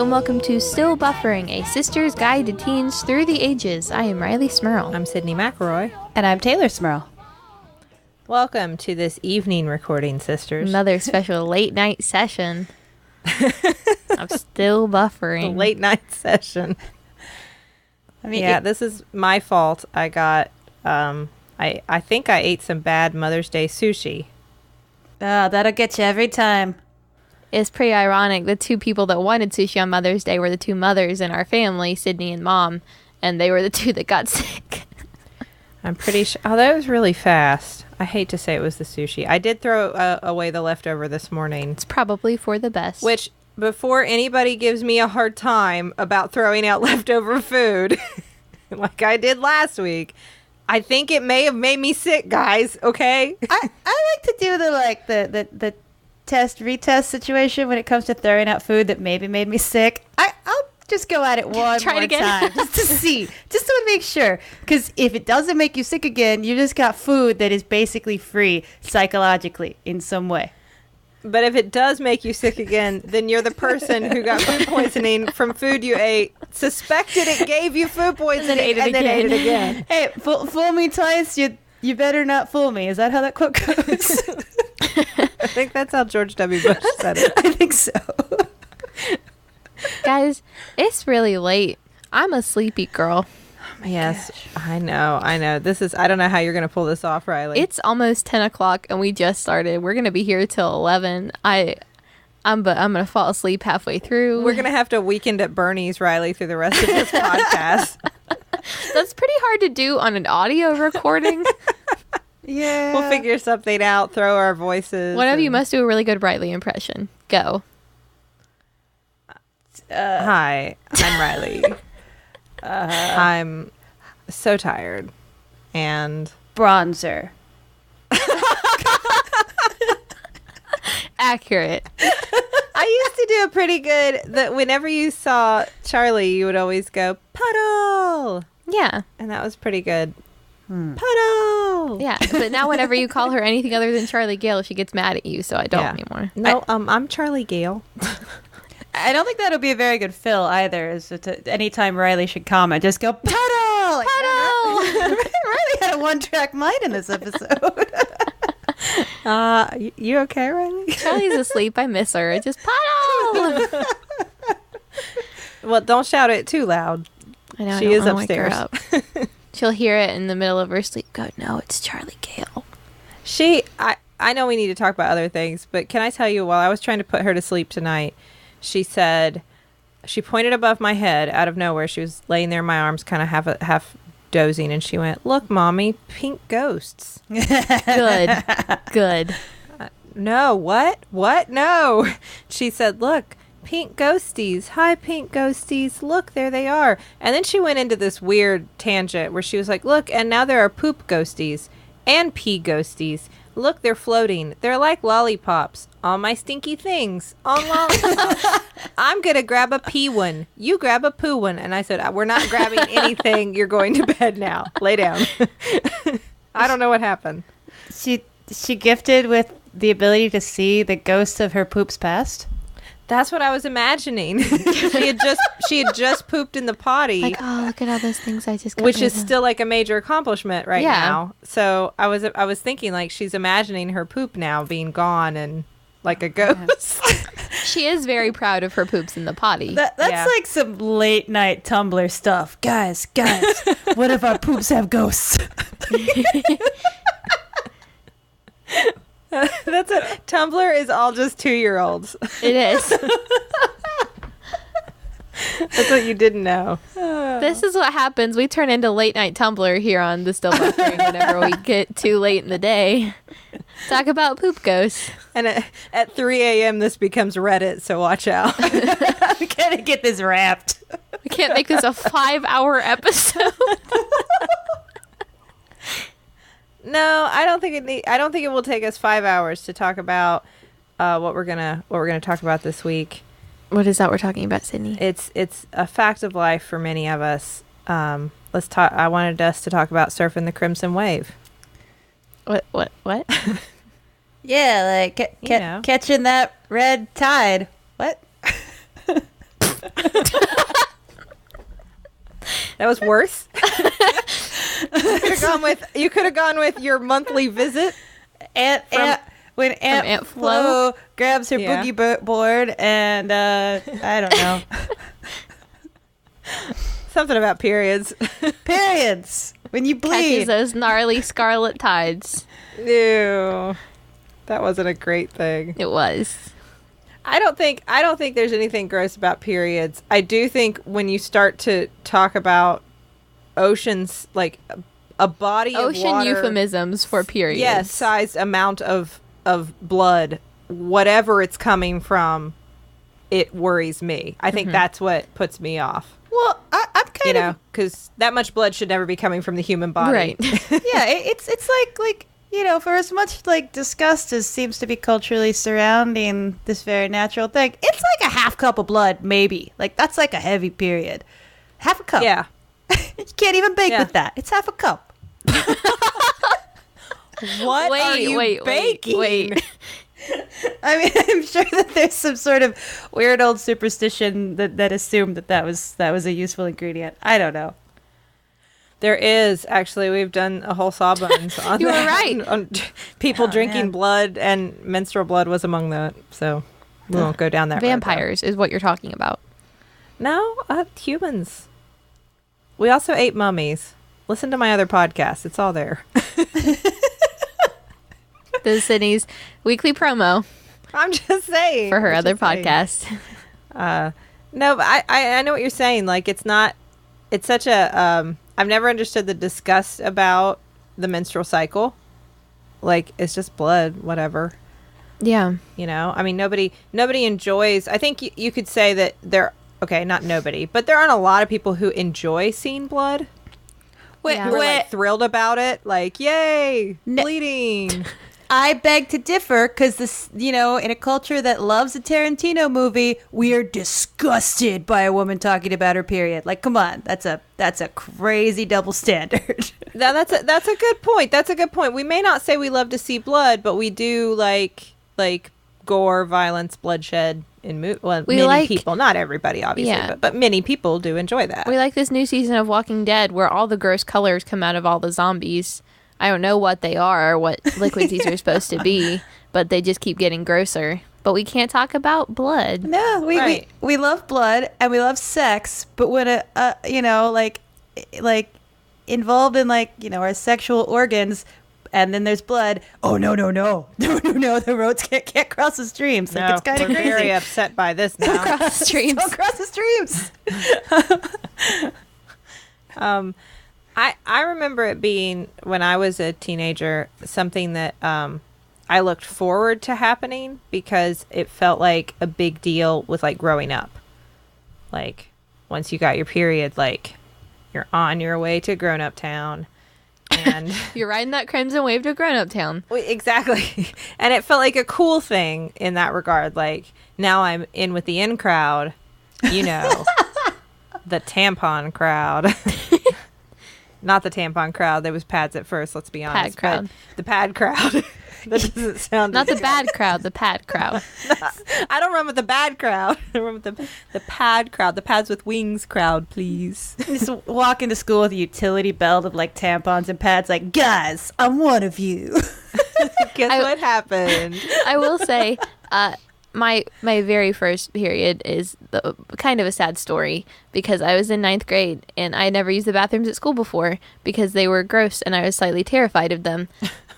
and welcome to Still Buffering, a sister's guide to teens through the ages. I am Riley Smurl. I'm Sydney McElroy. And I'm Taylor Smurl. Welcome to this evening recording, sisters. Another special late night session. I'm still buffering. The late night session. I mean, yeah, this is my fault. I got, I think I ate some bad Mother's Day sushi. Oh, that'll get you every time. It's pretty ironic. The two people that wanted sushi on Mother's Day were the two mothers in our family, Sydney and Mom, and they were the two that got sick. I'm pretty sure. Oh, that was really fast. I hate to say it was the sushi. I did throw away the leftover this morning. It's probably for the best. Which, before anybody gives me a hard time about throwing out leftover food, like I did last week, I think it may have made me sick, guys. Okay. I like to do the test retest situation when it comes to throwing out food that maybe made me sick. I'll just go at it one more time just to see, just to make sure. Because if it doesn't make you sick again, you just got food that is basically free psychologically in some way. But if it does make you sick again, then you're the person who got food poisoning from food you ate, suspected it gave you food poisoning, and then ate it again. Hey, fool me twice, you better not fool me. Is that how that quote goes? I think that's how George W. Bush said it. I think so. Guys, it's really late. I'm a sleepy girl. Yes, gosh. I know. This is, I don't know how you're going to pull this off, Riley. It's almost 10 o'clock and we just started. We're going to be here till 11. I'm going to fall asleep halfway through. We're going to have to weekend at Bernie's, Riley, through the rest of this podcast. That's pretty hard to do on an audio recording. Yeah. We'll figure something out, throw our voices. One of you must do a really good Riley impression. Go. Hi, I'm Riley. I'm so tired. And bronzer. Accurate. I used to do a pretty good, that whenever you saw Charlie, you would always go, puddle. Yeah. And that was pretty good. Puddle. Yeah, but now whenever you call her anything other than Charlie Gale, she gets mad at you, so I don't anymore. No, I'm Charlie Gale. I don't think that'll be a very good fill either. Is anytime Riley should comment, just go puddle. Like, puddle. Riley had a one-track mind in this episode. You okay, Riley? Charlie's asleep. I miss her. Just puddle. Well, don't shout it too loud. I know. She is upstairs. She'll hear it in the middle of her sleep. Go, no, it's Charlie Gale. I know we need to talk about other things, but can I tell you, while I was trying to put her to sleep tonight, she said, she pointed above my head out of nowhere. She was laying there in my arms, kind of half dozing, and she went, "Look, Mommy, pink ghosts." Good. No, what? No. She said, "Look, pink ghosties. Hi, pink ghosties. Look, there they are." And then she went into this weird tangent where she was like, "Look, and now there are poop ghosties and pee ghosties. Look, they're floating. They're like lollipops. All my stinky things on lollipops. I'm going to grab a pee one. You grab a poo one." And I said, "We're not grabbing anything. You're going to bed now. Lay down." I don't know what happened. She gifted with the ability to see the ghosts of her poops past. That's what I was imagining. She had just pooped in the potty. Like, oh, look at all those things I just got which rid is of. still like a major accomplishment right now. So I was thinking like she's imagining her poop now being gone and like a ghost. She is very proud of her poops in the potty. That's like some late night Tumblr stuff. Guys, what if our poops have ghosts? Tumblr is all just 2-year-olds. It is. That's what you didn't know. This is what happens. We turn into late night Tumblr here on the Still Buffering whenever we get too late in the day. Talk about poop ghosts. And at 3 a.m. this becomes Reddit, so watch out. We gotta get this wrapped. We can't make this a 5-hour episode. No, I don't think it will take us 5 hours to talk about what we're gonna talk about this week. What is that we're talking about, Sydney? It's a fact of life for many of us. Let's talk. I wanted us to talk about surfing the crimson wave. What? Yeah, like catching that red tide. What? That was worse. You could have gone with your monthly visit. When Aunt Flo grabs her boogie board and I don't know. Something about periods. Periods. When you bleed. Catches those gnarly scarlet tides. Ew. That wasn't a great thing. It was. I don't think there's anything gross about periods. I do think when you start to talk about oceans, like a body of ocean water, euphemisms for periods. yes, sized amount of blood, whatever it's coming from, it worries me. I think that's what puts me off. Well, I'm kind of, because that much blood should never be coming from the human body. Right. yeah, it's like for as much like disgust as seems to be culturally surrounding this very natural thing, it's like a half cup of blood, maybe. Like that's like a heavy period. Half a cup. Yeah. You can't even bake with that. It's half a cup. What are you baking? Wait. I mean, I'm sure that there's some sort of weird old superstition that assumed that was a useful ingredient. I don't know. There is, actually. We've done a whole Sawbones on You were that. right. On people drinking blood, and menstrual blood was among that. So we won't go down that road. Vampires is what you're talking about. No, humans. We also ate mummies. Listen to my other podcast. It's all there. The Sydney's weekly promo I'm just saying. for her other podcast. No, but I know what you're saying. Like, it's such a, I've never understood the disgust about the menstrual cycle. Like, it's just blood, whatever. Yeah. I mean, nobody enjoys, I think you could say that not nobody, but there aren't a lot of people who enjoy seeing blood. Who are like thrilled about it. Like, yay, bleeding. I beg to differ because this, in a culture that loves a Tarantino movie, we are disgusted by a woman talking about her period. Like, come on, that's a crazy double standard. That's a good point. That's a good point. We may not say we love to see blood, but we do like gore, violence, bloodshed in many people. Not everybody, obviously, but many people do enjoy that. We like this new season of Walking Dead where all the gross colors come out of all the zombies. I don't know what they are or what liquids these are supposed to be, but they just keep getting grosser. But we can't talk about blood. No, we love blood and we love sex, but when like involved in our sexual organs, and then there's blood. Oh no! The roads can't cross the streams. Like, it's kind of crazy. We're very upset by this now. Don't cross the streams. Don't cross the streams. I remember it being, when I was a teenager, something that I looked forward to happening because it felt like a big deal with like growing up. Like, once you got your period, like, you're on your way to grown-up town. And you're riding that crimson wave to grown-up town. Exactly. And it felt like a cool thing in that regard. Like, now I'm in with the in crowd, the tampon crowd. Not the tampon crowd. There was pads at first, let's be honest. Pad crowd. The pad crowd. That doesn't sound... Not the bad crowd, the pad crowd. I don't run with the bad crowd. I run with the pad crowd. The pads with wings crowd, please. Just walk into school with a utility belt of like tampons and pads like, guys, I'm one of you. Guess what happened? I will say, my very first period is kind of a sad story because I was in 9th grade and I had never used the bathrooms at school before because they were gross and I was slightly terrified of them.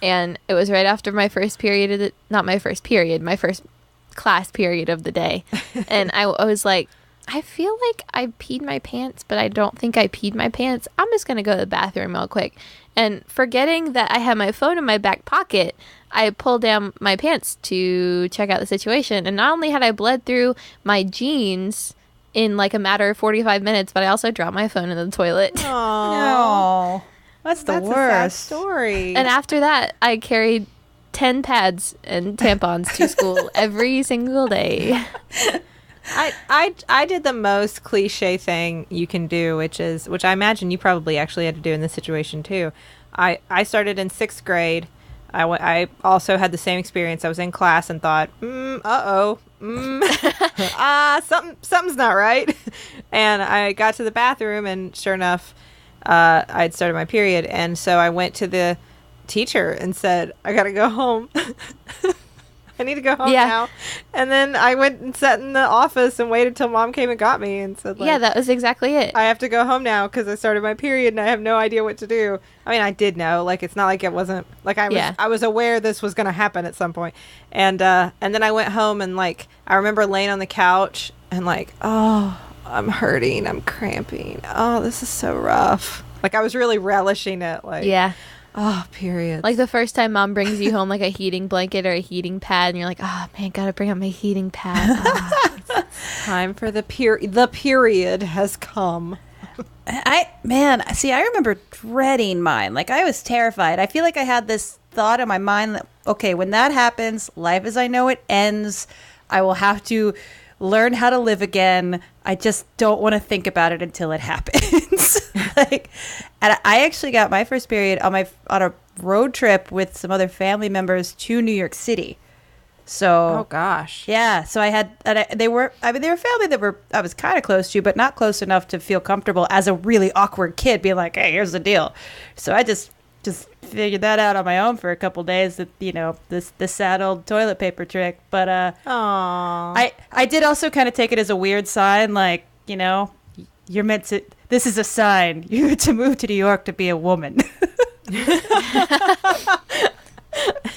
And it was right after my first period my first class period of the day. And I was like, I feel like I peed my pants, but I don't think I peed my pants. I'm just going to go to the bathroom real quick. And forgetting that I had my phone in my back pocket, I pulled down my pants to check out the situation. And not only had I bled through my jeans in like a matter of 45 minutes, but I also dropped my phone in the toilet. No. That's the worst. A sad story. And after that, I carried 10 pads and tampons to school every single day. I did the most cliche thing you can do, which I imagine you probably actually had to do in this situation too. I started in 6th grade. I also had the same experience. I was in class and thought, something's not right. And I got to the bathroom, and sure enough, I'd started my period. And so I went to the teacher and said, I gotta go home. I need to go home now. And then I went and sat in the office and waited till Mom came and got me and said, like, yeah, that was exactly it. I have to go home now because I started my period and I have no idea what to do. I mean, I did know. Like, it's not like it wasn't like I was aware this was going to happen at some point. And then I went home and, like, I remember laying on the couch and, like, oh, I'm hurting, I'm cramping. Oh, this is so rough. Like, I was really relishing it. Like, yeah. Oh, period. Like the first time Mom brings you home like a heating blanket or a heating pad, and you're like, oh man, gotta bring up my heating pad. Oh. Time for the period. The period has come. I remember dreading mine. Like, I was terrified. I feel like I had this thought in my mind that, okay, when that happens, life as I know it ends. I will have to learn how to live again. I just don't want to think about it until it happens. And I actually got my first period on a road trip with some other family members to New York City. So, oh gosh, yeah. So they were family that I was kind of close to, but not close enough to feel comfortable as a really awkward kid being like, hey, here's the deal. So I just figured that out on my own for a couple days. That, you know, this sad old toilet paper trick. But I did also kind of take it as a weird sign, like, you know, you're meant to. This is a sign. You're meant to move to New York to be a woman.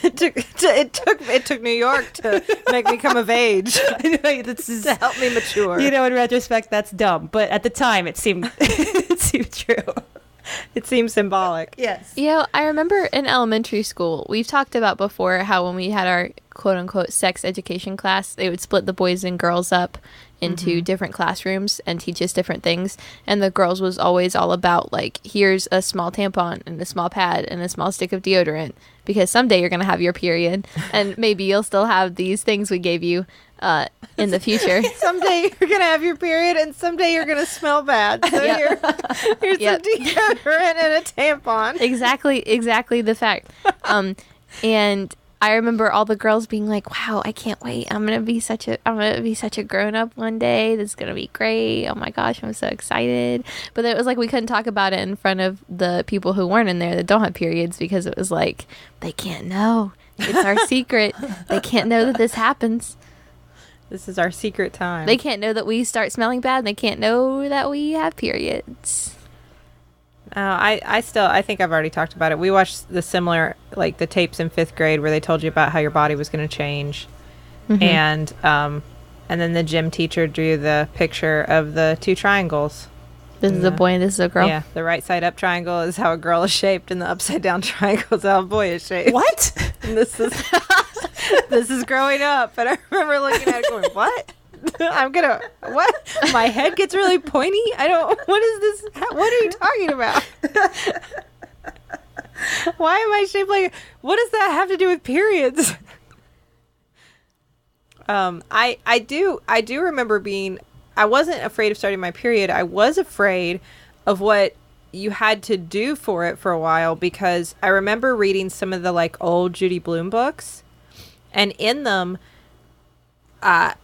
It took New York to make me come of age. I know, to help me mature. You know, in retrospect, that's dumb, but at the time, it seemed true. It seems symbolic. Yes. You know, I remember in elementary school, we've talked about before how when we had our quote unquote sex education class, they would split the boys and girls up into different classrooms and teach us different things. And the girls was always all about, like, here's a small tampon and a small pad and a small stick of deodorant, because someday you're going to have your period and maybe you'll still have these things we gave you in the future. Someday you're going to have your period and someday you're going to smell bad. So here's some deodorant and a tampon. Exactly the fact. And I remember all the girls being like, wow, I can't wait. I'm going to be such a grown up one day. This is going to be great. Oh my gosh, I'm so excited. But it was like we couldn't talk about it in front of the people who weren't in there that don't have periods, because it was like, they can't know. It's our secret. They can't know that this happens. This is our secret time. They can't know that we start smelling bad. They can't know that we have periods. I think I've already talked about it. We watched the similar, like the tapes in 5th grade where they told you about how your body was going to change. And then the gym teacher drew the picture of the 2 triangles. This is a boy and this is a girl. Yeah, the right side up triangle is how a girl is shaped, and the upside down triangle is how a boy is shaped. What? And this is growing up, and I remember looking at it going, what? What? My head gets really pointy? What is this? What are you talking about? Why am I shaped like, what does that have to do with periods? I do remember I wasn't afraid of starting my period. I was afraid of what you had to do for it for a while, because I remember reading some of the, like, old Judy Blume books, and in them,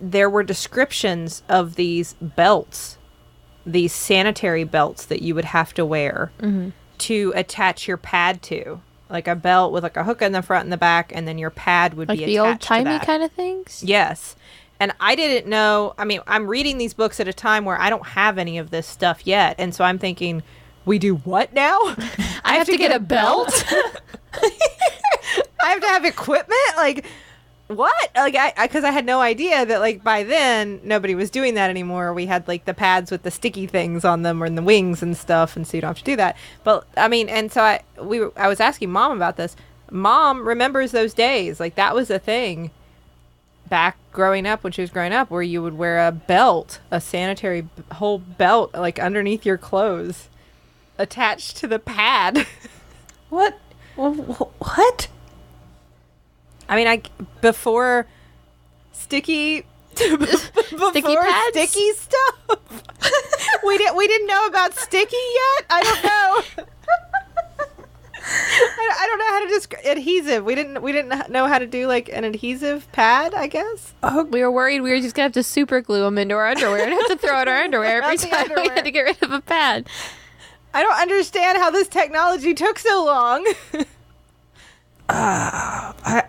there were descriptions of these belts, these sanitary belts that you would have to wear to attach your pad to. Like a belt with, like, a hook in the front and the back, and then your pad would be attached to that. Like the old-timey kind of things? Yes. And I didn't know. I mean, I'm reading these books at a time where I don't have any of this stuff yet. And so I'm thinking, we do what now? I have to get a belt? I have to have equipment? Like, what? Like, because I had no idea that, like, by then nobody was doing that anymore. We had, like, the pads with the sticky things on them, or in the wings and stuff, and so you don't have to do that. But I mean, and so I was asking Mom about this. Mom remembers those days. Like, that was a thing back growing up, when she was growing up, where you would wear a belt, a sanitary whole belt, like, underneath your clothes, attached to the pad. What? What? I mean, before sticky pads? Sticky stuff. we didn't know about sticky yet. I don't know. I don't know how to describe adhesive. We didn't know how to do like an adhesive pad, I guess. Oh, we were worried we were just gonna have to super glue them into our underwear and have to throw out our underwear every time we had to get rid of a pad. I don't understand how this technology took so long.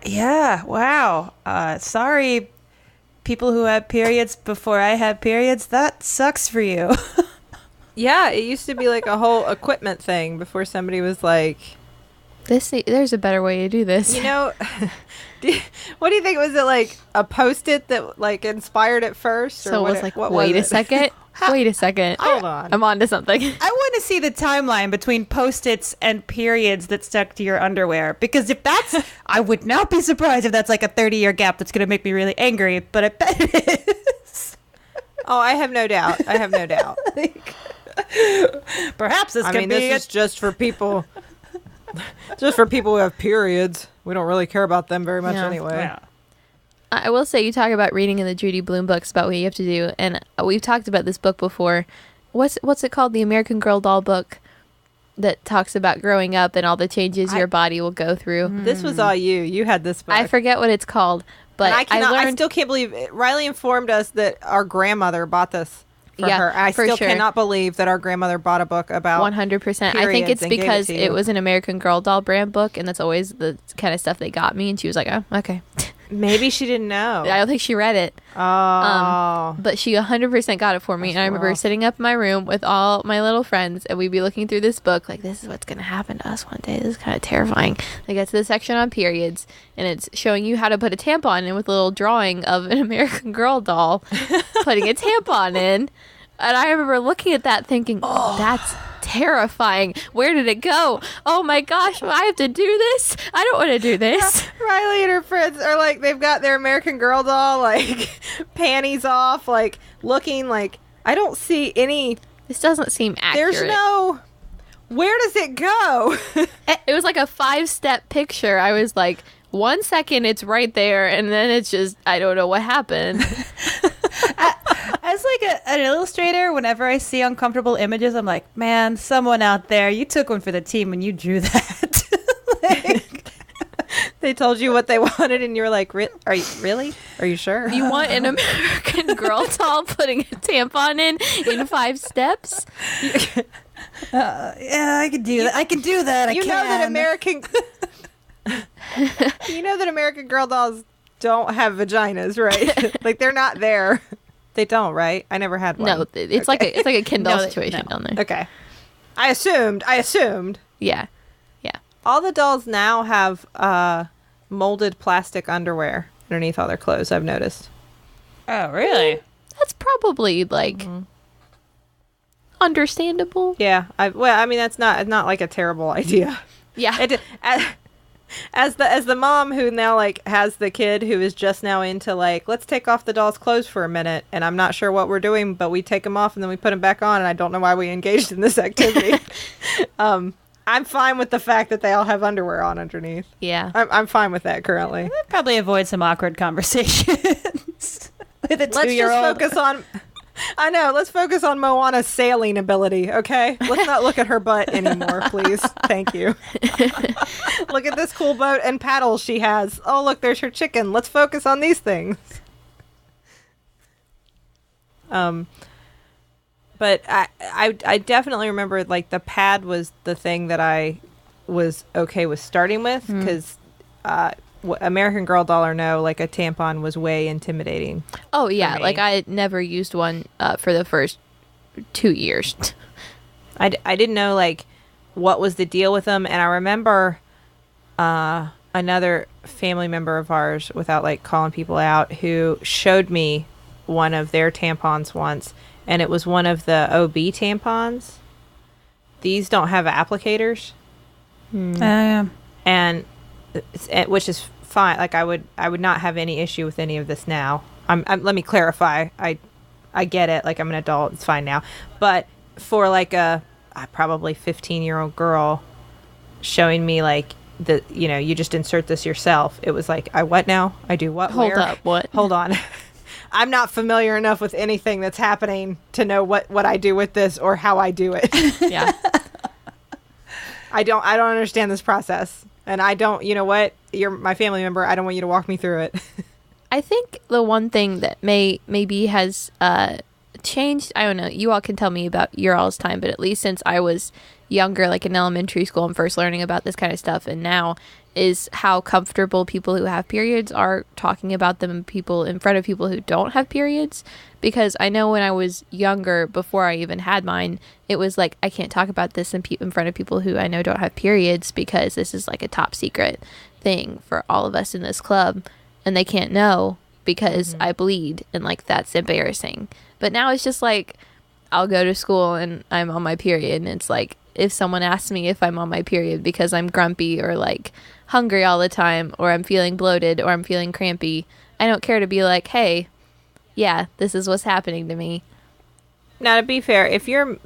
Yeah, wow. Sorry, people who had periods before I had periods. That sucks for you. Yeah, it used to be like a whole equipment thing before somebody was like, there's a better way to do this. you know, what do you think? Was it like a Post-it that like inspired it first? So it was like, wait a second. Wait a second. Hold on. I'm on to something. I want to see the timeline between Post-its and periods that stuck to your underwear. Because if that's, I would not be surprised if that's like a 30-year gap that's going to make me really angry. But I bet it is. Oh, I have no doubt. Perhaps this could be. This is just for people. Just for people who have periods. We don't really care about them very much anyway. Yeah. I will say, you talk about reading in the Judy Blume books about what you have to do, and we've talked about this book before. What's it called? The American Girl doll book that talks about growing up and all the changes your body will go through. This was all you. You had this book. I forget what it's called, but I still can't believe it. Riley informed us that our grandmother bought this for her. I still cannot believe that our grandmother bought a book about 100%. I think it's because it was an American Girl doll brand book, and that's always the kind of stuff they got me, and she was like, oh, okay. Maybe she didn't know. I don't think she read it. Oh. But she 100% got it for me. And I remember sitting up in my room with all my little friends, and we'd be looking through this book like, this is what's going to happen to us one day. This is kind of terrifying. I get to the section on periods, and it's showing you how to put a tampon in with a little drawing of an American Girl doll putting a tampon in. And I remember looking at that thinking, that's terrifying. Where did it go? Oh my gosh, I have to do this? I don't want to do this. Riley and her friends are like, they've got their American Girl doll, like, panties off, like, looking like, I don't see any. This doesn't seem accurate. There's no. Where does it go? It was like a 5-step picture. I was like, 1 second it's right there, and then it's just, I don't know what happened. As like an illustrator, whenever I see uncomfortable images, I'm like, man, someone out there, you took one for the team when you drew that. They told you what they wanted, and you were like, are you really? Are you sure? You want an American Girl doll putting a tampon in 5 steps? Yeah, I can do that. I can do that. You know that American Girl dolls don't have vaginas, right? Like, they're not there. They don't, right? I never had one. No, it's like a Kindle situation down there. Okay. I assumed. Yeah. All the dolls now have molded plastic underwear underneath all their clothes, I've noticed. Oh, really? That's probably like understandable. Yeah. That's not like a terrible idea. Yeah. As the mom who now like has the kid who is just now into like, let's take off the doll's clothes for a minute, and I'm not sure what we're doing, but we take them off and then we put them back on, and I don't know why we engaged in this activity. I'm fine with the fact that they all have underwear on underneath. Yeah. I'm fine with that currently. That probably avoid some awkward conversations with a 2-year-old. Let's just focus on. I know. Let's focus on Moana's sailing ability, okay? Let's not look at her butt anymore, please. Thank you. Look at this cool boat and paddles she has. Oh, look, there's her chicken. Let's focus on these things. But I definitely remember, like, the pad was the thing that I was okay with starting with, because American Girl doll or no, like, a tampon was way intimidating. Oh, yeah. Like, I had never used one for the first 2 years. I didn't know, like, what was the deal with them. And I remember another family member of ours, without, like, calling people out, who showed me one of their tampons once. And it was one of the OB tampons. These don't have applicators. And which is fine. Like, I would not have any issue with any of this now. Let me clarify. I get it. Like, I'm an adult. It's fine now. But for like a probably 15-year-old girl showing me like you just insert this yourself. It was like, what now? I do what? Hold where? up. What? Hold on. I'm not familiar enough with anything that's happening to know what I do with this or how I do it. Yeah. I don't understand this process. And I don't, you know what? You're my family member. I don't want you to walk me through it. I think the one thing that maybe has changed, I don't know, you all can tell me about your all's time, but at least since I was younger, like in elementary school, I'm first learning about this kind of stuff, and now is how comfortable people who have periods are talking about them in front of people who don't have periods. Because I know when I was younger, before I even had mine, it was like, I can't talk about this in front of people who I know don't have periods, because this is like a top secret thing for all of us in this club, and they can't know because I bleed, and like that's embarrassing. But now it's just like, I'll go to school and I'm on my period, and it's like, if someone asks me if I'm on my period because I'm grumpy or like hungry all the time, or I'm feeling bloated, or I'm feeling crampy, I don't care to be like, hey, yeah, this is what's happening to me. Now, to be fair, if you're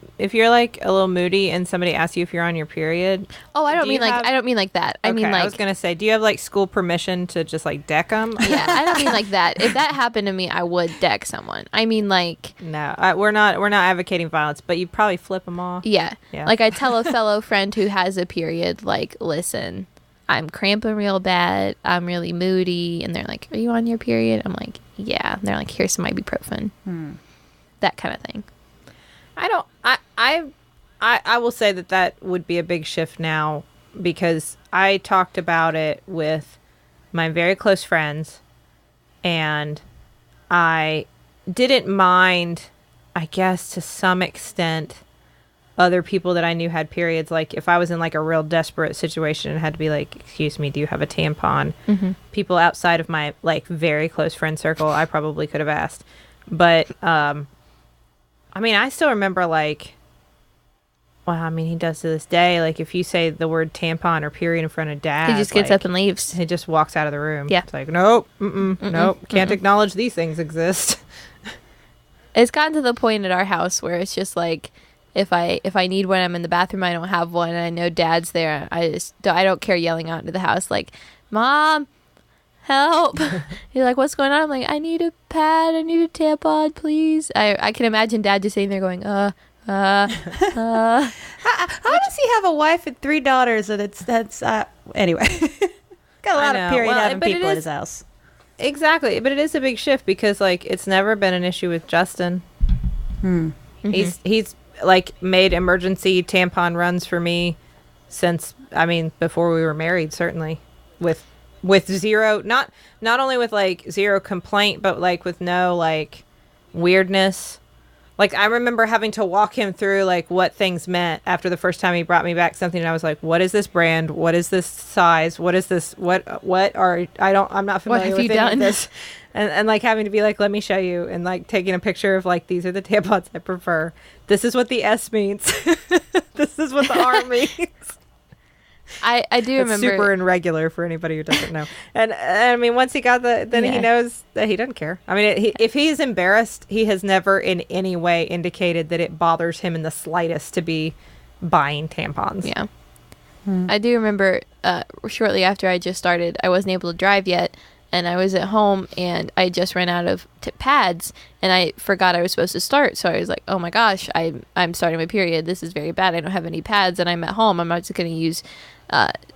like a little moody and somebody asks you if you're on your period, I don't mean like that. I mean, like, I was gonna say, do you have like school permission to just like deck them? Yeah, I don't mean like that. If that happened to me, I would deck someone. I mean, like, no, we're not advocating violence, but you probably flip them off. Yeah. Like, I tell a fellow friend who has a period, like, listen, I'm cramping real bad. I'm really moody, and they're like, "Are you on your period?" I'm like, "Yeah." And they're like, "Here's some ibuprofen." That kind of thing. I will say that would be a big shift now, because I talked about it with my very close friends, and I didn't mind, I guess, to some extent, other people that I knew had periods. Like, if I was in like a real desperate situation and had to be like, "Excuse me, do you have a tampon?" People outside of my like very close friend circle, I probably could have asked. But I mean, I still remember, like, well, I mean, he does to this day. Like, if you say the word tampon or period in front of Dad, He just gets up and leaves. He just walks out of the room. Yeah. It's like, nope, nope, can't acknowledge these things exist. It's gotten to the point at our house where it's just like, if I need one, I'm in the bathroom, I don't have one, and I know Dad's there, I don't care yelling out into the house like, "Mom, help." He's like, "What's going on?" I'm like, "I need a pad, I need a tampon, please." I can imagine Dad just sitting there going, how does he have a wife and 3 daughters? And that's anyway. Got a lot of period having people in his house. Exactly, but it is a big shift, because like, it's never been an issue with Justin. He's like made emergency tampon runs for me since, I mean, before we were married, certainly, with zero, not only with like zero complaint, but like with no like weirdness. Like, I remember having to walk him through like what things meant after the first time he brought me back something, and I was like, "What is this brand? What is this size? What is this? I'm not familiar with any of this." And like having to be like, "Let me show you," and like taking a picture of like, "These are the tampons I prefer. This is what the S means. This is what the R means." I do remember. Super irregular for anybody who doesn't know. And I mean, once he got he knows that he doesn't care. I mean, if he's embarrassed, he has never in any way indicated that it bothers him in the slightest to be buying tampons. Yeah. I do remember shortly after I just started, I wasn't able to drive yet, and I was at home, and I just ran out of pads, and I forgot I was supposed to start. So I was like, "Oh my gosh, I'm starting my period. This is very bad. I don't have any pads, and I'm at home. I'm not just going to use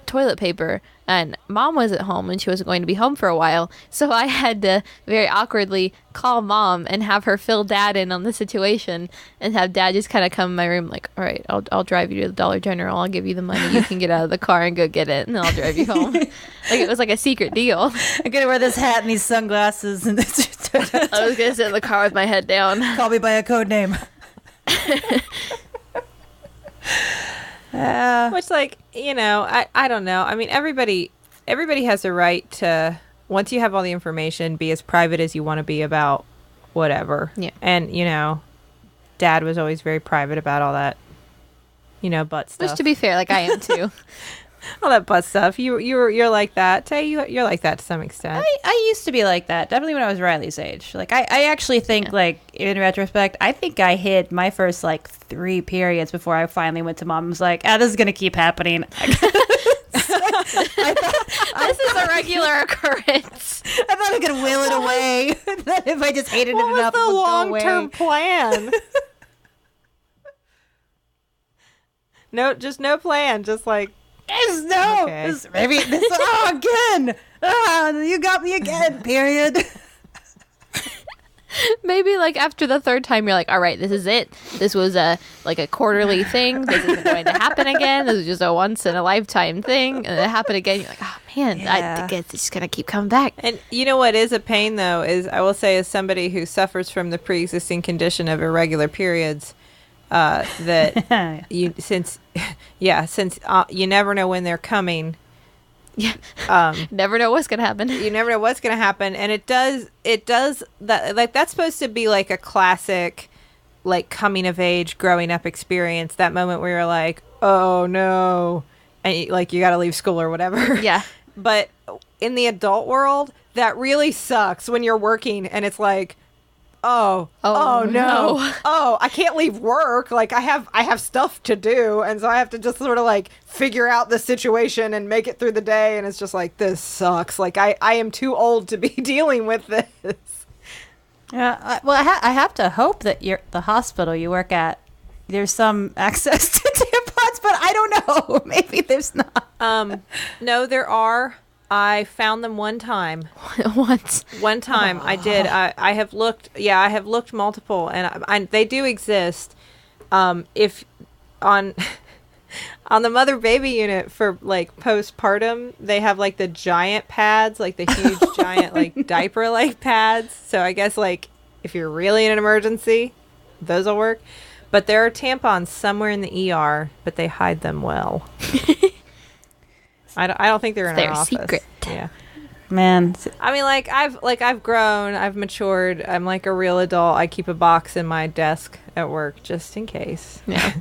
toilet paper." And Mom was at home, and she wasn't going to be home for a while, so I had to very awkwardly call Mom and have her fill Dad in on the situation, and have Dad just kind of come in my room like, "All right, I'll drive you to the Dollar General. I'll give you the money. You can get out of the car and go get it, and then I'll drive you home." Like, it was like a secret deal. I'm gonna wear this hat and these sunglasses, and I was gonna sit in the car with my head down. Call me by a code name. Which, like, you know, I don't know. I mean, everybody has a right to, once you have all the information, be as private as you want to be about whatever. Yeah. And, you know, Dad was always very private about all that, you know, butt stuff. Which, to be fair, like, I am too. All that butt stuff. You're like that. Tay, you're like that to some extent. I used to be like that. Definitely when I was Riley's age. Like, I actually think, like, in retrospect, I think I hit my first, like, 3 periods before I finally went to Mom and was like, "This is going to keep happening." This is a regular occurrence. I thought I could will it away. If I just hated it enough, it would go away. What was the long-term plan? just no plan. Just like, no. okay. Again. You got me again, period. Maybe like after the third time, you're like, all right, this is it. This was a quarterly thing. This isn't going to happen again. This is just a once in a lifetime thing. And it happened again. You're like, oh man, I think it's just going to keep coming back. And you know what is a pain though, is I will say as somebody who suffers from the pre-existing condition of irregular periods, that since you never know when they're coming. Yeah. Never know what's gonna happen. You never know what's gonna happen, and it does that. Like, that's supposed to be like a classic, like, coming of age, growing up experience. That moment where you're like, oh no, and you got to leave school or whatever. Yeah. But in the adult world, that really sucks when you're working and it's like, oh no. Oh, I can't leave work. Like, I have stuff to do, and so I have to just sort of like figure out the situation and make it through the day, and it's just like, this sucks. Like, I am too old to be dealing with this. Yeah, I have to hope that the hospital you work at, there's some access to tampons, but I don't know. Maybe there's not. No, there are. I found them one time. Once. One time I did. I have looked. Yeah, I have looked multiple, and they do exist. If on the mother baby unit for like postpartum, they have like the giant pads, like the huge giant like diaper like pads. So I guess like if you're really in an emergency, those will work. But there are tampons somewhere in the ER, but they hide them well. I don't think they're in our office. Secret. Yeah. Man. I mean, I've grown, I've matured. I'm like a real adult. I keep a box in my desk at work just in case. Yeah.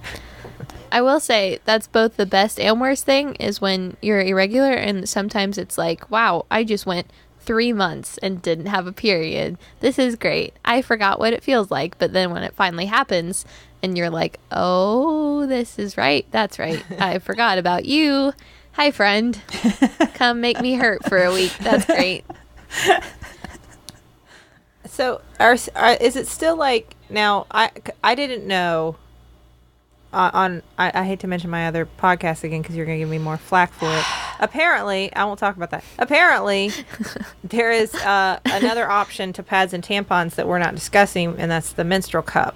I will say that's both the best and worst thing is when you're irregular, and sometimes it's like, wow, I just went 3 months and didn't have a period. This is great. I forgot what it feels like. But then when it finally happens and you're like, oh, this is right. That's right. I forgot about you. Hi, friend. Come make me hurt for a week. That's great. So, is it still like now? I didn't know. I hate to mention my other podcast again because you're going to give me more flack for it. Apparently, I won't talk about that. Apparently, there is another option to pads and tampons that we're not discussing, and that's the menstrual cup.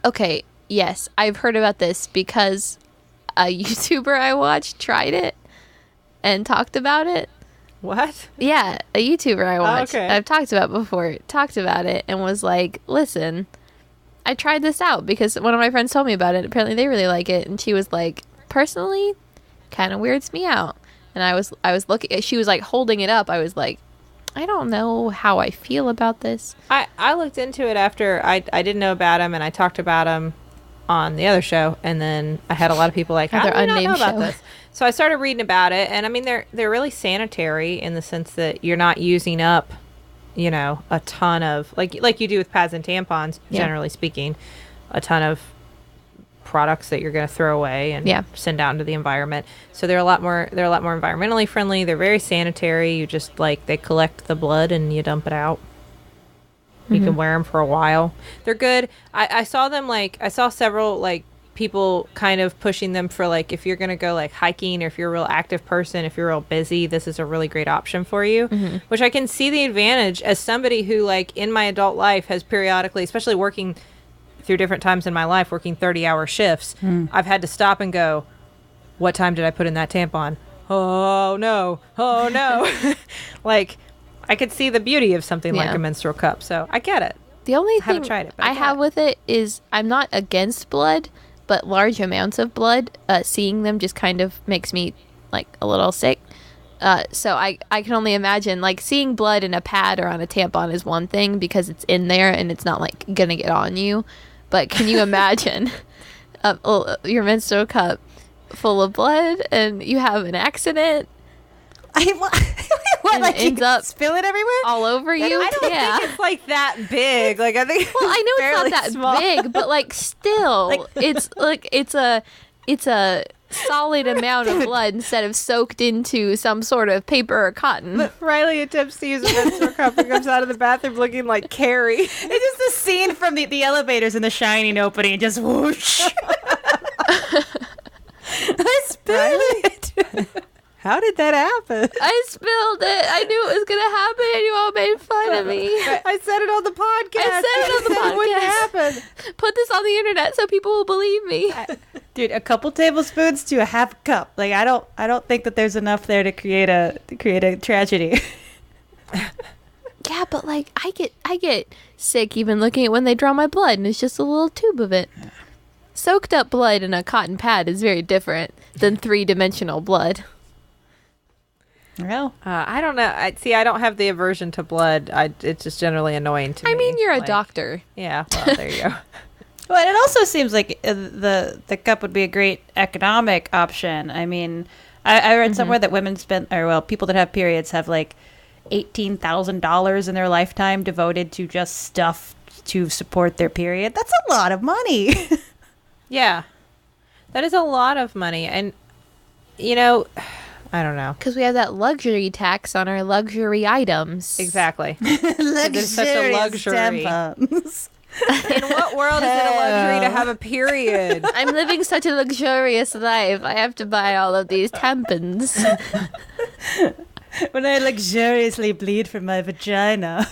Okay. Yes, I've heard about this because a YouTuber I watched tried it and talked about it. What? Yeah, a YouTuber I watched. Okay. I've talked about before. Talked about it and was like, listen, I tried this out because one of my friends told me about it. Apparently they really like it. And she was like, personally, kind of weirds me out. And I was looking, she was like holding it up. I was like, I don't know how I feel about this. I looked into it after I didn't know about him, and I talked about him on the other show, and then I had a lot of people like, Other I don't know unnamed about show. this. So I started reading about it, and I mean, they're really sanitary in the sense that you're not using up, a ton of like you do with pads and tampons, generally speaking, a ton of products that you're going to throw away and send out into the environment. So they're a lot more environmentally friendly. They're very sanitary. You just they collect the blood and you dump it out. You can wear them for a while. They're good. I saw them I saw several people kind of pushing them for if you're going to go hiking, or if you're a real active person, if you're real busy, this is a really great option for you, which I can see the advantage as somebody who in my adult life has periodically, especially working through different times in my life, working 30-hour shifts, I've had to stop and go, what time did I put in that tampon? Oh no. I could see the beauty of something like a menstrual cup, so I get it. The only thing tried it, but I have with it is I'm not against blood, but large amounts of blood, seeing them just kind of makes me a little sick. So I can only imagine seeing blood in a pad or on a tampon is one thing because it's in there and it's not gonna get on you. But can you imagine your menstrual cup full of blood and you have an accident? What, ends up spill it everywhere all over you? I don't think it's that big. I think well, I know it's not that small. big, but still, it's a solid amount of blood instead of soaked into some sort of paper or cotton. But Riley attempts to use a menstrual cup and comes out of the bathroom looking like Carrie. It's just the scene from the elevators in The Shining opening, and just whoosh. How did that happen? I spilled it. I knew it was going to happen, and you all made fun of me. I said it on the podcast. I said it on the podcast. It wouldn't happen. Put this on the internet so people will believe me. Dude, a couple tablespoons to a half cup. Like I don't think that there's enough there to create a tragedy. Yeah, but like I get sick even looking at when they draw my blood, and it's just a little tube of it. Soaked up blood in a cotton pad is very different than 3-dimensional blood. Well, I don't know. I don't have the aversion to blood. It's just generally annoying to me. I mean, you're a doctor. Yeah, well, there you go. well, and it also seems like the cup would be a great economic option. I mean, I read somewhere that people that have periods have like $18,000 in their lifetime devoted to just stuff to support their period. That's a lot of money. Yeah, that is a lot of money, and I don't know. Because we have that luxury tax on our luxury items. Exactly. It's such a luxury. Tampons. In what world is it a luxury to have a period? I'm living such a luxurious life. I have to buy all of these tampons. When I luxuriously bleed from my vagina.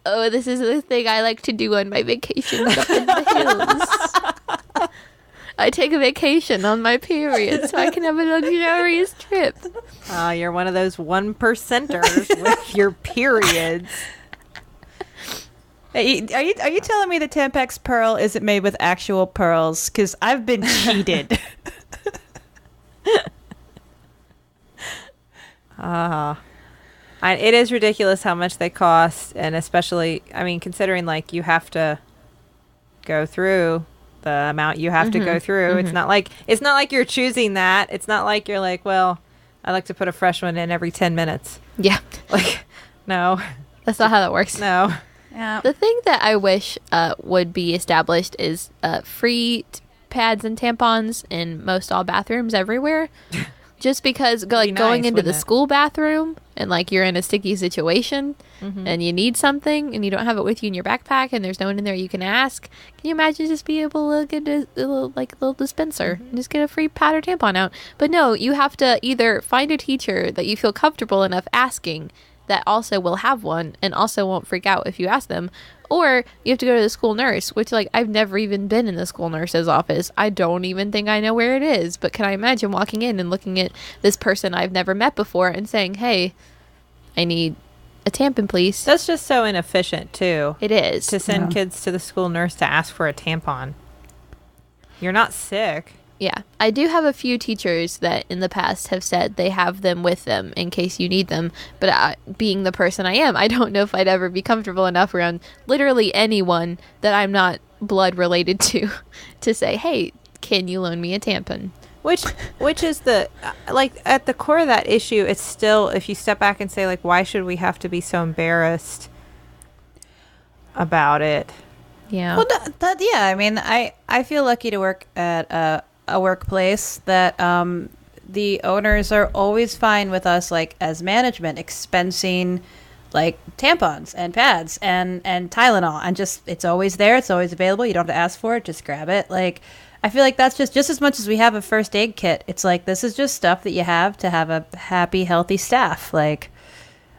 Oh, this is the thing I like to do on my vacations up in the hills. I take a vacation on my period so I can have a luxurious trip. You're one of those 1%ers with your periods. Hey, are you telling me the Tampax pearl isn't made with actual pearls? Because I've been cheated. It is ridiculous how much they cost, and especially, I mean, considering like you have to go through the amount you have to go through. It's not like you're choosing that. It's not like you're like, well, I like to put a fresh one in every 10 minutes. Yeah. Like, no. That's not how that works. No. Yeah. The thing that I wish would be established is free pads and tampons in most all bathrooms everywhere. Just because going into the school bathroom and like you're in a sticky situation and you need something and you don't have it with you in your backpack and there's no one in there you can ask. Can you imagine just be able to get a little dispenser and just get a free pad or tampon out? But no, you have to either find a teacher that you feel comfortable enough asking that also will have one and also won't freak out if you ask them, or you have to go to the school nurse, which like I've never even been in the school nurse's office. I don't even think I know where it is, but can I imagine walking in and looking at this person I've never met before and saying, hey, I need a tampon, please? That's just so inefficient too. It is. To send kids to the school nurse to ask for a tampon. You're not sick. Yeah, I do have a few teachers that in the past have said they have them with them in case you need them. But being the person I am, I don't know if I'd ever be comfortable enough around literally anyone that I'm not blood related to say, hey, can you loan me a tampon? Which is the, like, at the core of that issue, it's still, if you step back and say, like, why should we have to be so embarrassed about it? Yeah. Well, yeah, I mean, I feel lucky to work at a workplace that the owners are always fine with us, like as management, expensing like tampons and pads and Tylenol, and just it's always there, it's always available. You don't have to ask for it, just grab it. Like I feel like that's just as much as we have a first aid kit. It's like this is just stuff that you have to have a happy, healthy staff. Like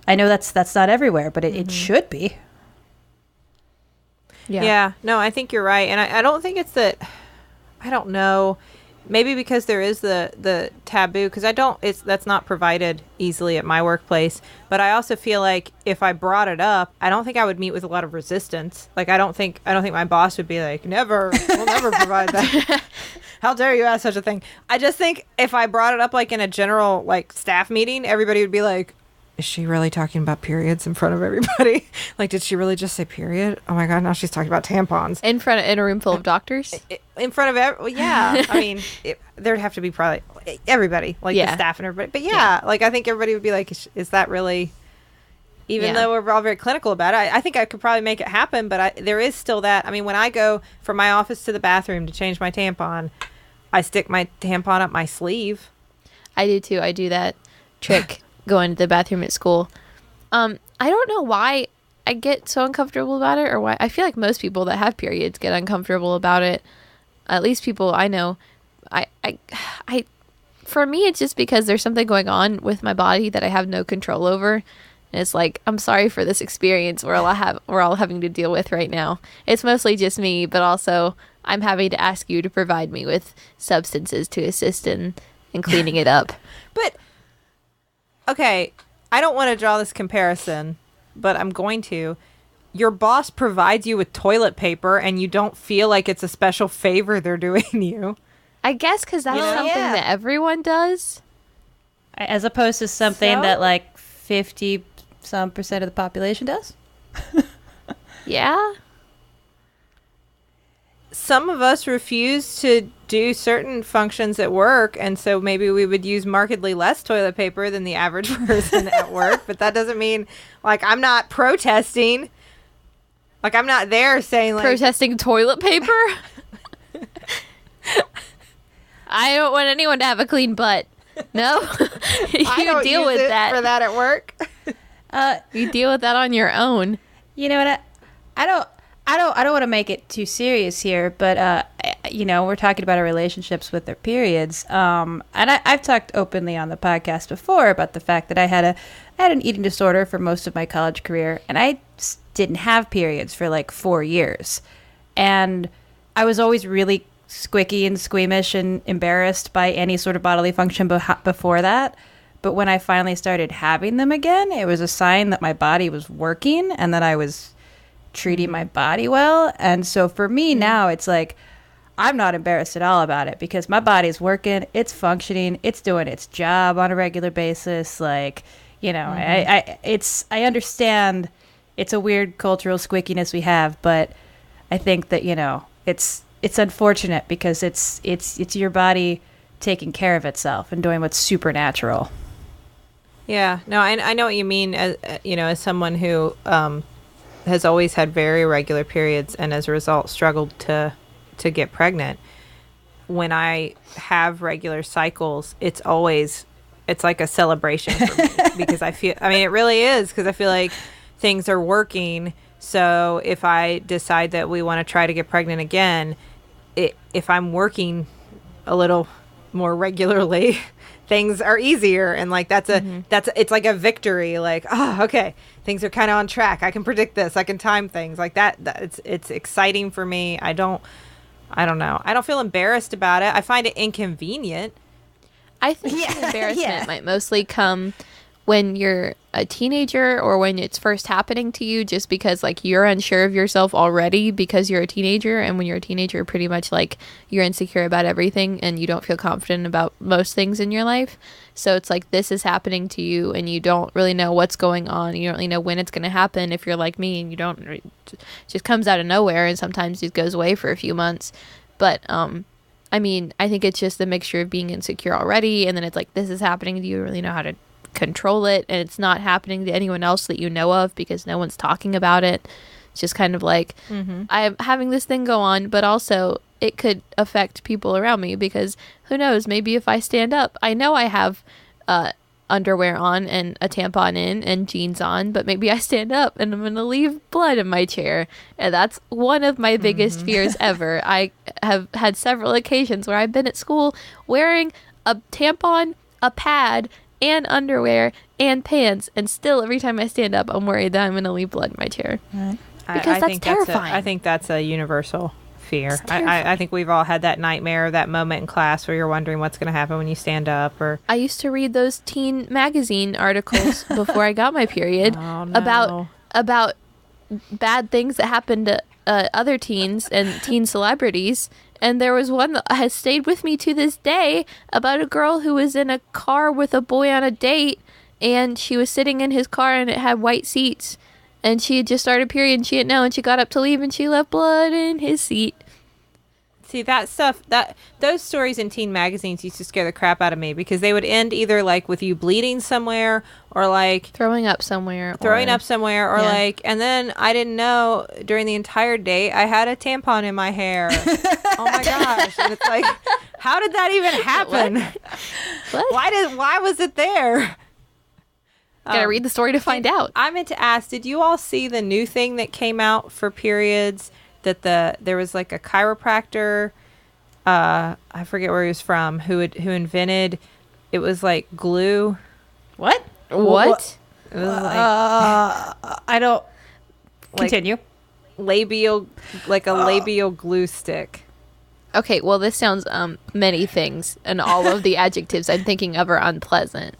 I know that's not everywhere, but it should be. Yeah. No, I think you're right, and I don't think it's that. I don't know. Maybe because there is the taboo, because that's not provided easily at my workplace. But I also feel like if I brought it up, I don't think I would meet with a lot of resistance. Like I don't think my boss would be like, we'll never provide that. How dare you ask such a thing? I just think if I brought it up like in a general like staff meeting, everybody would be like, is she really talking about periods in front of everybody? Like, did she really just say period? Oh my God, now she's talking about tampons. In a room full of doctors? In front of yeah. I mean, there'd have to be probably everybody, like the staff and everybody. But yeah, like I think everybody would be like, is that really, even though we're all very clinical about it, I think I could probably make it happen. But there is still that. I mean, when I go from my office to the bathroom to change my tampon, I stick my tampon up my sleeve. I do too. I do that trick. Going to the bathroom at school. I don't know why I get so uncomfortable about it, or why I feel like most people that have periods get uncomfortable about it. At least people I know. I for me, it's just because there's something going on with my body that I have no control over. And it's like, I'm sorry for this experience we're all having to deal with right now. It's mostly just me, but also I'm having to ask you to provide me with substances to assist in cleaning it up. But, okay, I don't want to draw this comparison, but I'm going to. Your boss provides you with toilet paper and you don't feel like it's a special favor they're doing you. I guess because that's something that everyone does. As opposed to something that like 50% of the population does? Yeah. Some of us refuse to do certain functions at work, and so maybe we would use markedly less toilet paper than the average person at work, but that doesn't mean, like, I'm not protesting. Like, I'm not there saying, like... Protesting toilet paper? I don't want anyone to have a clean butt. No? I don't deal with that for that at work. You deal with that on your own. You know what? I don't want to make it too serious here, but we're talking about our relationships with our periods. And I've talked openly on the podcast before about the fact that I had an eating disorder for most of my college career, and I didn't have periods for like 4 years, and I was always really squicky and squeamish and embarrassed by any sort of bodily function before that. But when I finally started having them again, it was a sign that my body was working and that I was treating my body well. And so for me now, it's like, I'm not embarrassed at all about it because my body's working, it's functioning, it's doing its job on a regular basis. Like, I understand it's a weird cultural squickiness we have, but I think that, it's unfortunate because it's your body taking care of itself and doing what's supernatural. Yeah, no, I know what you mean. As someone who has always had very irregular periods and as a result struggled to get pregnant. When I have regular cycles, it's like a celebration for me because it really is, because I feel like things are working. So if I decide that we want to try to get pregnant again, if I'm working a little more regularly, things are easier, and like it's like a victory. Like, oh, okay, things are kind of on track. I can predict this. I can time things like that. It's exciting for me. I don't know. I don't feel embarrassed about it. I find it inconvenient. I think the embarrassment might mostly come when you're a teenager or when it's first happening to you, just because like you're unsure of yourself already because you're a teenager, and when you're a teenager, pretty much like you're insecure about everything and you don't feel confident about most things in your life. So it's like this is happening to you and you don't really know what's going on. You don't really know when it's going to happen if you're like me, and it just comes out of nowhere, and sometimes it goes away for a few months. But I think it's just a mixture of being insecure already, and then it's like this is happening. Do you really know how to control it? And it's not happening to anyone else that you know of because no one's talking about it. It's just kind of like I'm having this thing go on, but also it could affect people around me because who knows, maybe if I stand up, I know I have underwear on and a tampon in and jeans on, but maybe I stand up and I'm going to leave blood in my chair, and that's one of my biggest fears ever. I have had several occasions where I've been at school wearing a tampon, a pad, and underwear and pants, and still every time I stand up I'm worried that I'm going to leave blood in my chair. Right. Because that's terrifying. I think that's a universal fear. I think we've all had that nightmare, that moment in class where you're wondering what's going to happen when you stand up. Or I used to read those teen magazine articles before I got my period about bad things that happened to other teens and teen celebrities. And there was one that has stayed with me to this day about a girl who was in a car with a boy on a date, and she was sitting in his car and it had white seats, and she had just started period and she didn't know, and she got up to leave and she left blood in his seat. See, that stuff, those stories in teen magazines used to scare the crap out of me because they would end either like with you bleeding somewhere or like throwing up somewhere or like, and then I didn't know during the entire day I had a tampon in my hair. Oh my gosh. And it's like, how did that even happen? What? Why was it there? Gotta read the story to find out. I meant to ask, did you all see the new thing that came out for periods? That there was like a chiropractor, I forget where he was from, who invented it was like glue. What? What? It was I don't. Like Continue. labial, like a labial glue stick. Okay, well, this sounds many things, and all of the adjectives I'm thinking of are unpleasant.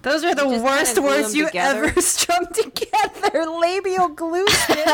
Those are the just worst kinda glue words them you together. ever strung together. Labial glue stick.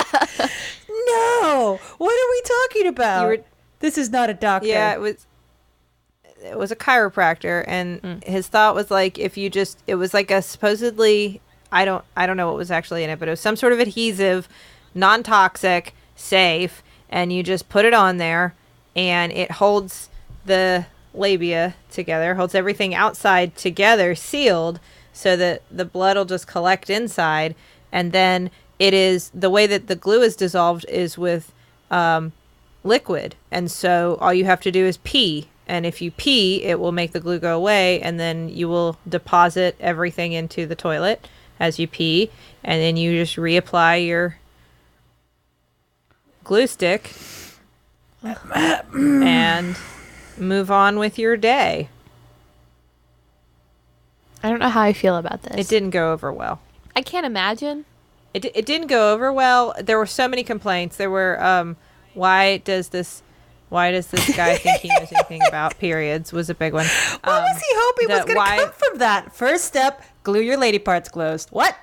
No. What are we talking about? This is not a doctor. Yeah, it was a chiropractor, and his thought was like, if you just, it was like a supposedly, I don't know what was actually in it, but it was some sort of adhesive, non-toxic, safe, and you just put it on there, and it holds the labia together, holds everything outside together, sealed, so that the blood will just collect inside, and then it is, the way that the glue is dissolved is with liquid, and so all you have to do is pee, and if you pee, it will make the glue go away, and then you will deposit everything into the toilet as you pee, and then you just reapply your glue stick and move on with your day. I don't know how I feel about this. It didn't go over well. I can't imagine. It didn't go over well. There were so many complaints. There were why does this guy think he knows anything about periods was a big one. What was he hoping was going to come from that? First step, glue your lady parts closed. What?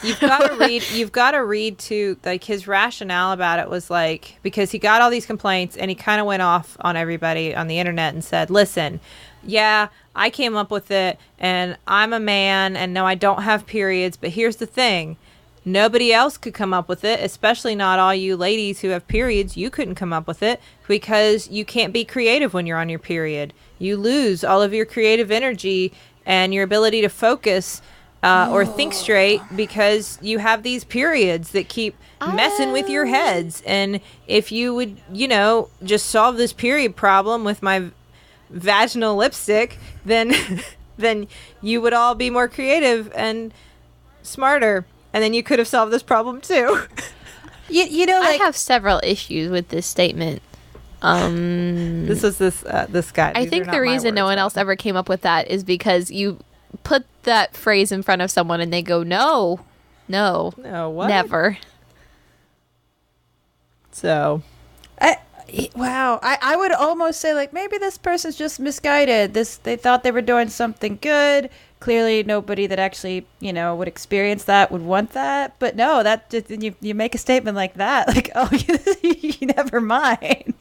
You've got to read to, like, his rationale about it was like, because he got all these complaints and he kind of went off on everybody on the internet and said, listen, yeah, I came up with it and I'm a man and no, I don't have periods, but here's the thing. Nobody else could come up with it, especially not all you ladies who have periods. You couldn't come up with it because you can't be creative when you're on your period. You lose all of your creative energy and your ability to focus or think straight because you have these periods that keep messing with your heads. And if you would, just solve this period problem with my vaginal lipstick, then then you would all be more creative and smarter. And then you could have solved this problem too. I have several issues with this statement. This was this guy. I think the reason no one else ever came up with that is because you put that phrase in front of someone and they go, no, what? Never. So, I would almost say, like, maybe this person's just misguided. They thought they were doing something good. Clearly, nobody that actually, would experience that would want that. But no, that just, you make a statement like that, like, oh, never mind.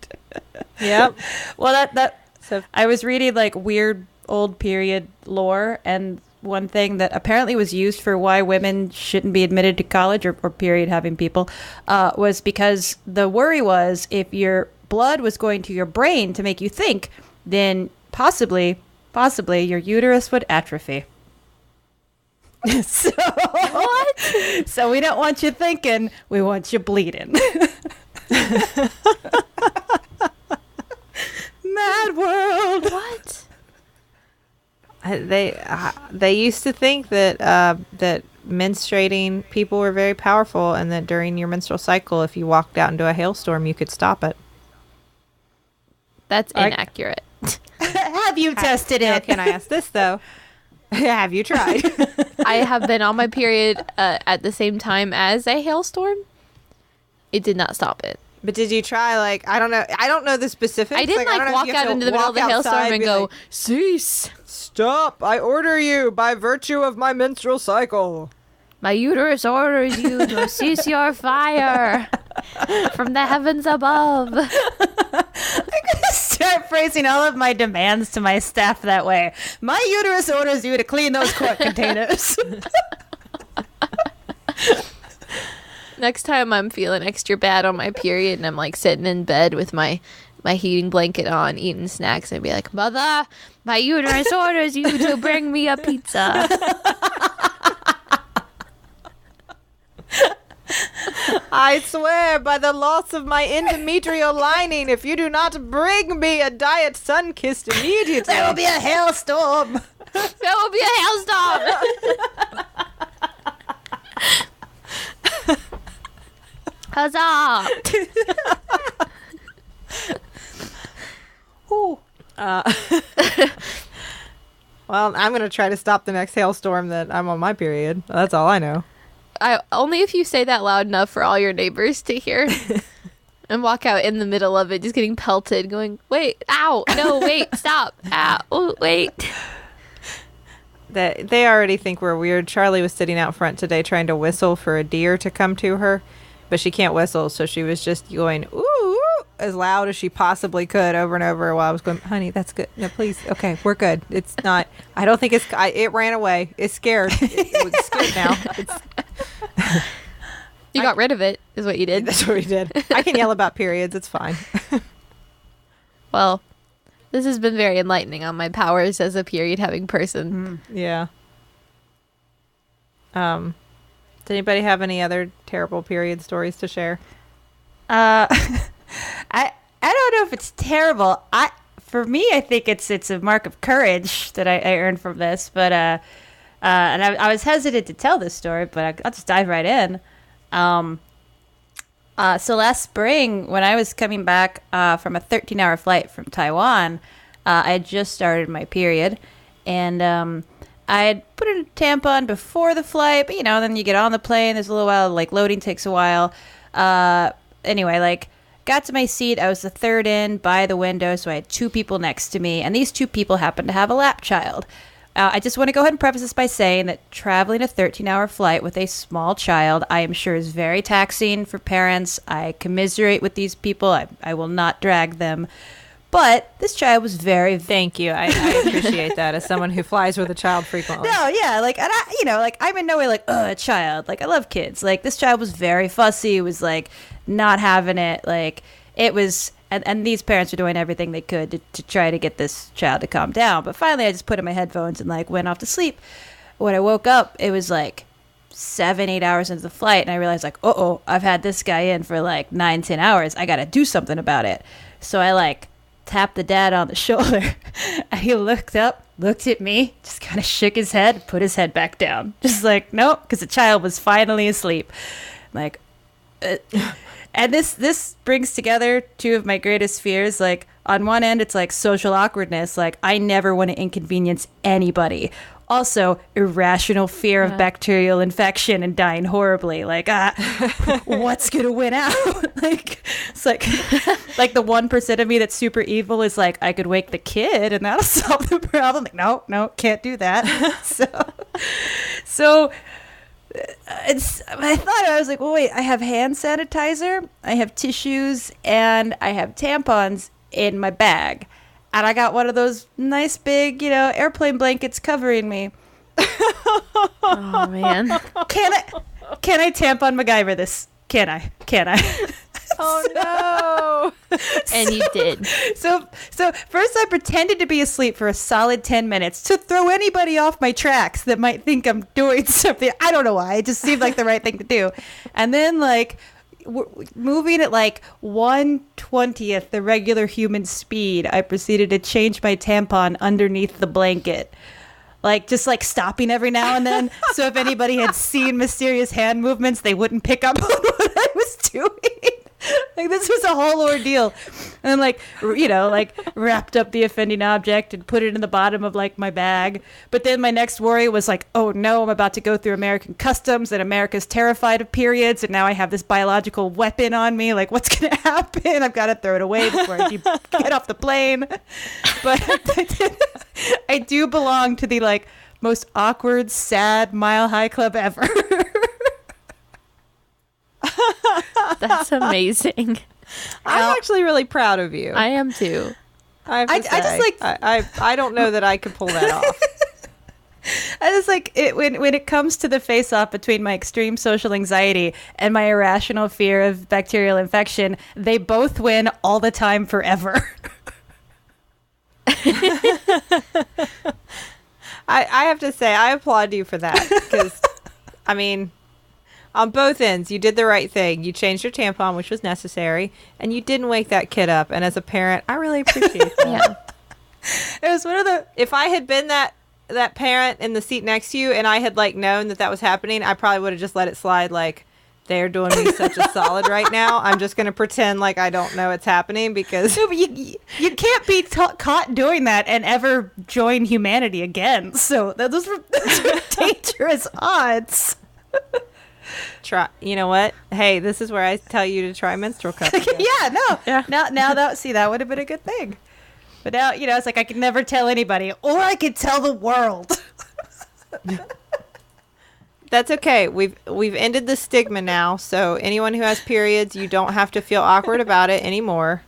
Yep. Well, so I was reading like weird old period lore, and one thing that apparently was used for why women shouldn't be admitted to college or period having people was because the worry was if your blood was going to your brain to make you think, then possibly your uterus would atrophy. So what? So we don't want you thinking, we want you bleeding. Mad world. What? They used to think that that menstruating people were very powerful, and that during your menstrual cycle, if you walked out into a hailstorm, you could stop it. That's inaccurate. Have you tested it? Now, can I ask this though? Have you tried? I have been on my period at the same time as a hailstorm. It did not stop it. But did you try, like, I don't know the specifics. I didn't walk out into the middle of the hailstorm and go, cease. Stop, I order you by virtue of my menstrual cycle. My uterus orders you to cease your fire from the heavens above. I'm going to start phrasing all of my demands to my staff that way. My uterus orders you to clean those quart containers. Next time I'm feeling extra bad on my period and I'm like sitting in bed with my heating blanket on, eating snacks, I'd be like, Mother, my uterus orders you to bring me a pizza. I swear by the loss of my endometrial lining, if you do not bring me a diet sun-kissed immediately, there will be a hailstorm. There will be a hailstorm. Huzzah! Well, I'm going to try to stop the next hailstorm that I'm on my period. That's all I know. Only if you say that loud enough for all your neighbors to hear. And walk out in the middle of it, just getting pelted, going, wait, ow, no, wait, stop, ow, oh, wait. They already think we're weird. Charlie was sitting out front today trying to whistle for a deer to come to her, but she can't whistle, so she was just going, ooh, as loud as she possibly could over and over while I was going, honey, that's good. No, please. Okay, we're good. It's not, I don't think it ran away. It's scared. It was scared now. You got rid of it, is what you did. That's what we did. I can yell about periods. It's fine. Well, this has been very enlightening on my powers as a period-having person. Yeah. Does anybody have any other terrible period stories to share? I don't know if it's terrible. For me, I think it's a mark of courage that I earned from this. But and I was hesitant to tell this story, but I'll just dive right in. So last spring, when I was coming back from a 13-hour flight from Taiwan, I had just started my period, and I had put in a tampon before the flight, but then you get on the plane, there's a little while, like loading takes a while. Anyway, like got to my seat, I was the third in by the window, so I had two people next to me, and these two people happened to have a lap child. I just want to go ahead and preface this by saying that traveling a 13-hour flight with a small child, I am sure is very taxing for parents. I commiserate with these people. I will not drag them. But this child was very... Thank you. I appreciate that as someone who flies with a child frequently. No, yeah. Like, and I'm in no way like, a child. Like, I love kids. Like, this child was very fussy. It was, like, not having it. Like, it was... And these parents were doing everything they could to try to get this child to calm down. But finally, I just put in my headphones and, like, went off to sleep. When I woke up, it was, like, 7-8 hours into the flight. And I realized, like, I've had this guy in for, like, 9-10 hours. I got to do something about it. So I, like, tapped the dad on the shoulder. And he looked up, looked at me, just kind of shook his head, put his head back down. Just like, nope, because the child was finally asleep. Like... And this brings together two of my greatest fears. Like, on one end, it's like social awkwardness. Like, I never want to inconvenience anybody. Also, irrational fear of bacterial infection and dying horribly. Like, what's going to win out? Like, it's like the 1% of me that's super evil is like, I could wake the kid and that'll solve the problem. Like, no, can't do that. So I was like, well, wait, I have hand sanitizer, I have tissues, and I have tampons in my bag. And I got one of those nice big, airplane blankets covering me. Oh, man. Can I tampon MacGyver this? Can I? Oh, no. And you did. So first I pretended to be asleep for a solid 10 minutes to throw anybody off my tracks that might think I'm doing something. I don't know why. It just seemed like the right thing to do. And then, like, moving at like 1/20th the regular human speed, I proceeded to change my tampon underneath the blanket. Like, just like stopping every now and then. So if anybody had seen mysterious hand movements, they wouldn't pick up on what I was doing. Like, this was a whole ordeal. And like, wrapped up the offending object and put it in the bottom of like my bag. But then my next worry was like, oh no, I'm about to go through American customs and America's terrified of periods. And now I have this biological weapon on me. Like, what's going to happen? I've got to throw it away before I get off the plane. But I do belong to the like most awkward, sad Mile High Club ever. That's amazing. I'm actually really proud of you. I am too. I don't know that I could pull that off. I just like it when it comes to the face-off between my extreme social anxiety and my irrational fear of bacterial infection, they both win all the time forever. I have to say, I applaud you for that. Because, I mean, on both ends, you did the right thing. You changed your tampon, which was necessary, and you didn't wake that kid up. And as a parent, I really appreciate that. Yeah. It was one of the... If I had been that parent in the seat next to you and I had, like, known that was happening, I probably would have just let it slide, like, They're doing me such a solid right now. I'm just going to pretend like I don't know it's happening because... No, but you can't be caught doing that and ever join humanity again. So those are dangerous odds. Try. You know what? Hey, this is where I tell you to try menstrual cup. Yeah, no. Yeah. Now that would have been a good thing. But now, it's like I could never tell anybody, or I could tell the world. That's okay. We've ended the stigma now. So anyone who has periods, you don't have to feel awkward about it anymore.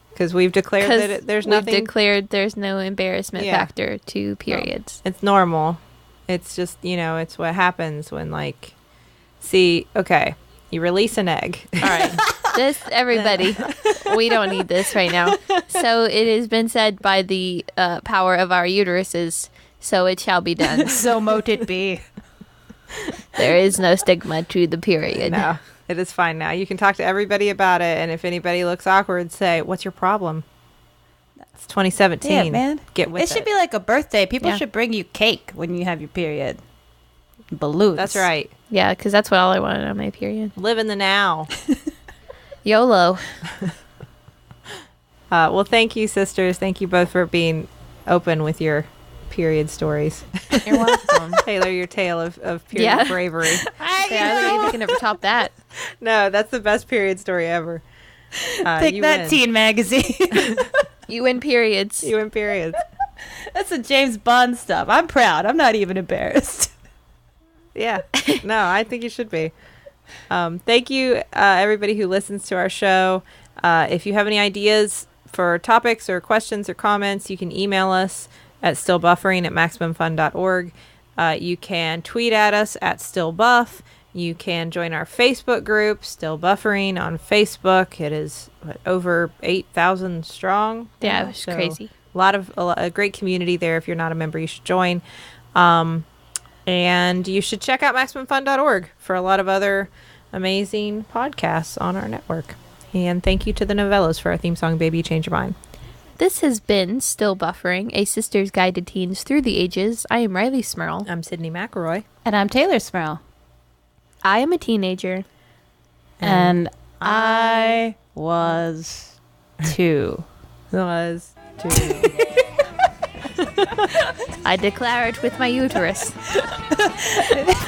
Because we've declared that there's nothing. We've declared there's no embarrassment factor to periods. No, it's normal. It's just, it's what happens when okay, you release an egg. All right. Everybody, we don't need this right now. So it has been said by the power of our uteruses, so it shall be done. So mote it be. There is no stigma to the period. No, it is fine now. You can talk to everybody about it, and if anybody looks awkward, say, what's your problem? It's 2017. Yeah, man. Get with it. It should be like a birthday. People should bring you cake when you have your period. Balloons. That's right. Yeah, because that's what all I wanted on my period. Live in the now. YOLO. Well, thank you, sisters. Thank you both for being open with your period stories. You're welcome. Taylor, your tale of period bravery. I don't think you can ever top that. No, that's the best period story ever. Take that, win. Teen magazine. You win periods. You win periods. That's the James Bond stuff. I'm proud. I'm not even embarrassed. Yeah. No, I think you should be. Thank you, everybody who listens to our show. If you have any ideas for topics or questions or comments, you can email us at stillbuffering@maximumfun.org. You can tweet at us at stillbuff. You can join our Facebook group, Still Buffering, on Facebook. It is over 8,000 strong. Yeah, it was crazy. A great community there. If you're not a member, you should join. And you should check out MaximumFun.org for a lot of other amazing podcasts on our network. And thank you to the Novellas for our theme song, Baby Change Your Mind. This has been Still Buffering, a sister's guide to teens through the ages. I am Riley Smurl. I'm Sydney McElroy. And I'm Taylor Smurl. I am a teenager. And I was 2. I declare it with my uterus.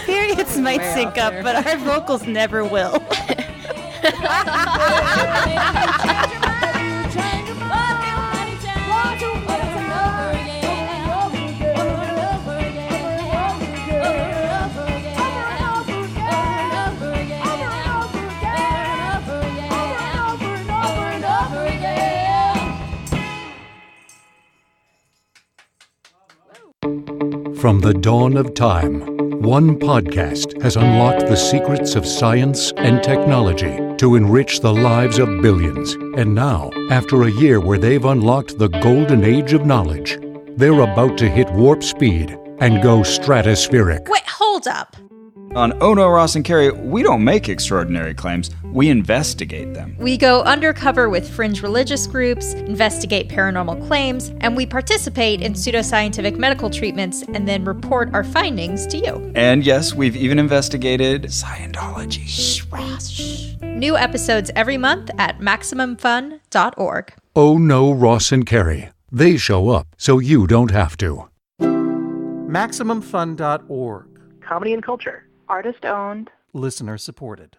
Periods might sync up, but our vocals never will. From the dawn of time, one podcast has unlocked the secrets of science and technology to enrich the lives of billions. And now, after a year where they've unlocked the golden age of knowledge, they're about to hit warp speed and go stratospheric. Wait, hold up. On Oh No, Ross and Carrie, we don't make extraordinary claims, we investigate them. We go undercover with fringe religious groups, investigate paranormal claims, and we participate in pseudoscientific medical treatments and then report our findings to you. And yes, we've even investigated Scientology. Shh, Ross, shh. New episodes every month at MaximumFun.org. Oh No, Ross and Carrie. They show up so you don't have to. MaximumFun.org. Comedy and culture. Artist owned. Listener supported.